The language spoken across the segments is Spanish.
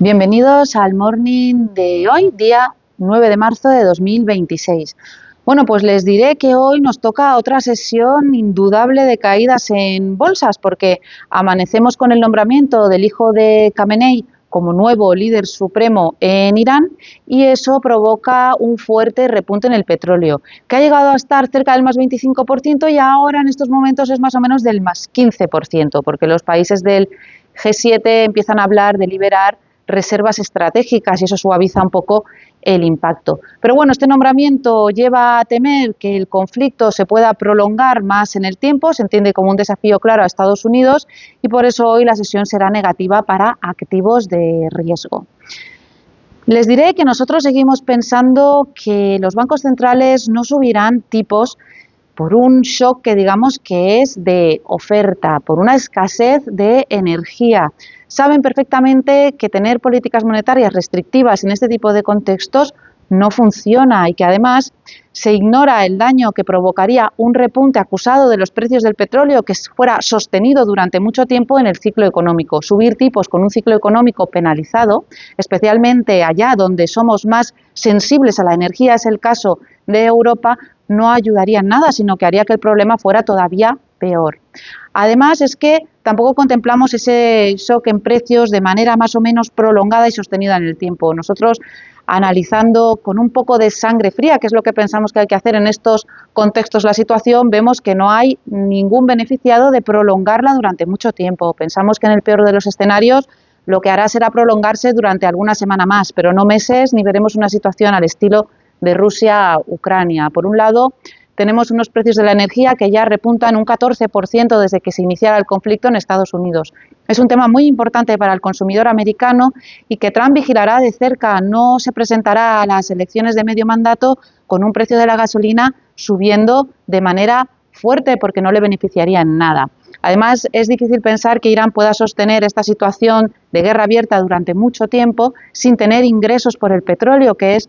Bienvenidos al Morning de hoy, día 9 de marzo de 2026. Bueno, pues les diré que hoy nos toca otra sesión indudable de caídas en bolsas, porque amanecemos con el nombramiento del hijo de Khamenei como nuevo líder supremo en Irán y eso provoca un fuerte repunte en el petróleo, que ha llegado a estar cerca del más 25% y ahora en estos momentos es más o menos del más 15%, porque los países del G7 empiezan a hablar de liberar reservas estratégicas y eso suaviza un poco el impacto. Pero bueno, este nombramiento lleva a temer que el conflicto se pueda prolongar más en el tiempo, se entiende como un desafío claro a Estados Unidos y por eso hoy la sesión será negativa para activos de riesgo. Les diré que nosotros seguimos pensando que los bancos centrales no subirán tipos por un shock que digamos que es de oferta, por una escasez de energía. Saben perfectamente que tener políticas monetarias restrictivas en este tipo de contextos no funciona y que además se ignora el daño que provocaría un repunte acusado de los precios del petróleo que fuera sostenido durante mucho tiempo en el ciclo económico. Subir tipos con un ciclo económico penalizado, especialmente allá donde somos más sensibles a la energía, es el caso de Europa, no ayudaría en nada, sino que haría que el problema fuera todavía peor. Además, es que tampoco contemplamos ese shock en precios de manera más o menos prolongada y sostenida en el tiempo. Nosotros, analizando con un poco de sangre fría, que es lo que pensamos que hay que hacer en estos contextos la situación, vemos que no hay ningún beneficiado de prolongarla durante mucho tiempo. Pensamos que en el peor de los escenarios lo que hará será prolongarse durante alguna semana más, pero no meses, ni veremos una situación al estilo de Rusia a Ucrania. Por un lado, tenemos unos precios de la energía que ya repuntan un 14% desde que se iniciara el conflicto en Estados Unidos. Es un tema muy importante para el consumidor americano y que Trump vigilará de cerca. No se presentará a las elecciones de medio mandato con un precio de la gasolina subiendo de manera fuerte porque no le beneficiaría en nada. Además, es difícil pensar que Irán pueda sostener esta situación de guerra abierta durante mucho tiempo sin tener ingresos por el petróleo, que es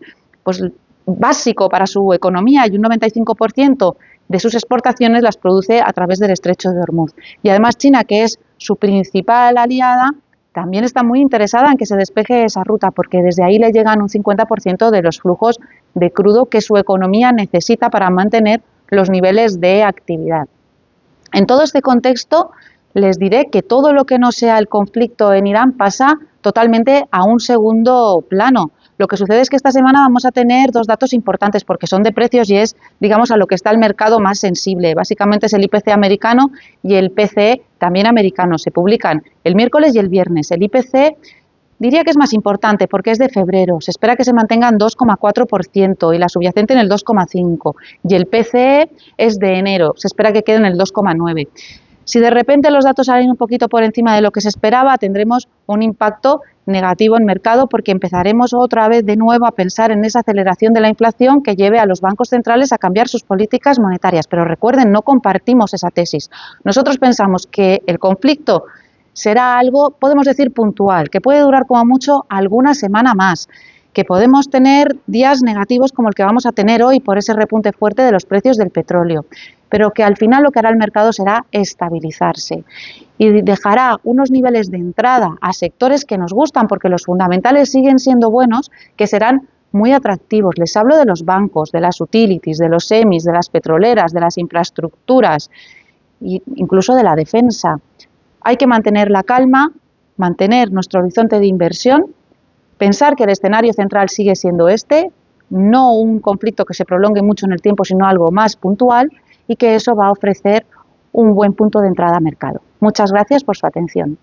básico para su economía, y un 95% de sus exportaciones las produce a través del estrecho de Hormuz. Y además China, que es su principal aliada, también está muy interesada en que se despeje esa ruta, porque desde ahí le llegan un 50% de los flujos de crudo que su economía necesita para mantener los niveles de actividad. En todo este contexto, les diré que todo lo que no sea el conflicto en Irán pasa totalmente a un segundo plano. Lo que sucede es que esta semana vamos a tener dos datos importantes porque son de precios y es, digamos, a lo que está el mercado más sensible. Básicamente es el IPC americano y el PCE también americano. Se publican el miércoles y el viernes. El IPC diría que es más importante porque es de febrero. Se espera que se mantenga en 2,4% y la subyacente en el 2,5%. Y el PCE es de enero. Se espera que quede en el 2,9%. Si de repente los datos salen un poquito por encima de lo que se esperaba, tendremos un impacto negativo en mercado porque empezaremos otra vez de nuevo a pensar en esa aceleración de la inflación que lleve a los bancos centrales a cambiar sus políticas monetarias. Pero recuerden, no compartimos esa tesis. Nosotros pensamos que el conflicto será algo, podemos decir, puntual, que puede durar como mucho alguna semana más, que podemos tener días negativos como el que vamos a tener hoy por ese repunte fuerte de los precios del petróleo, pero que al final lo que hará el mercado será estabilizarse y dejará unos niveles de entrada a sectores que nos gustan porque los fundamentales siguen siendo buenos, que serán muy atractivos. Les hablo de los bancos, de las utilities, de los semis, de las petroleras, de las infraestructuras e incluso de la defensa. Hay que mantener la calma, mantener nuestro horizonte de inversión, pensar que el escenario central sigue siendo este, no un conflicto que se prolongue mucho en el tiempo, sino algo más puntual y que eso va a ofrecer un buen punto de entrada a mercado. Muchas gracias por su atención.